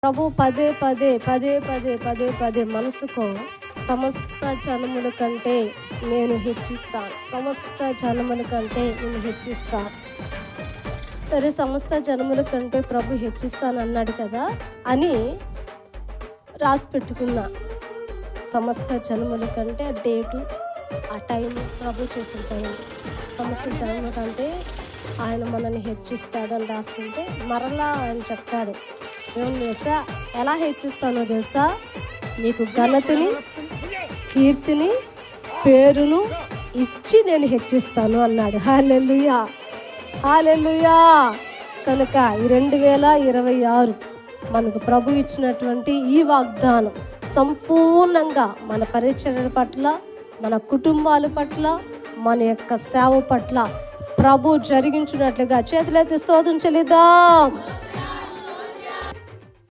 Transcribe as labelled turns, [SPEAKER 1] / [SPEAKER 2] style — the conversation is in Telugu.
[SPEAKER 1] ప్రభు పదే పదే పదే పదే పదే పదే మనసుకు సమస్త జనముల కంటే నేను హెచ్చిస్తాను, సమస్త జనముల కంటే నేను హెచ్చిస్తాను. సరే, సమస్త జనముల కంటే ప్రభు హెచ్చిస్తాను అన్నాడు కదా అని రాసి పెట్టుకున్నా. సమస్త జనముల కంటే ఆ డేటు, ఆ టైం ప్రభు చెప్పిన టైం, సమస్త జనముల కంటే ఆయన మనల్ని హెచ్చిస్తాడని రాసుకుంటే మరలా ఆయన చెప్తాడు, ఏమని తెలుసా, ఎలా హెచ్చిస్తానో తెలుసా, నీకు ఘనతని, కీర్తిని, పేరును ఇచ్చి నేను హెచ్చిస్తాను అన్నాడు. హల్లెలూయా, హల్లెలూయా. కనుక ఈ 2026 మనకు ప్రభు ఇచ్చినటువంటి ఈ వాగ్దానం సంపూర్ణంగా మన పరిచర్య పట్ల, మన కుటుంబాల పట్ల, మన యొక్క సేవ పట్ల ప్రభు జరిగించినట్లుగా చేతులెత్తి స్తోత్రం చెల్లిద్దాం.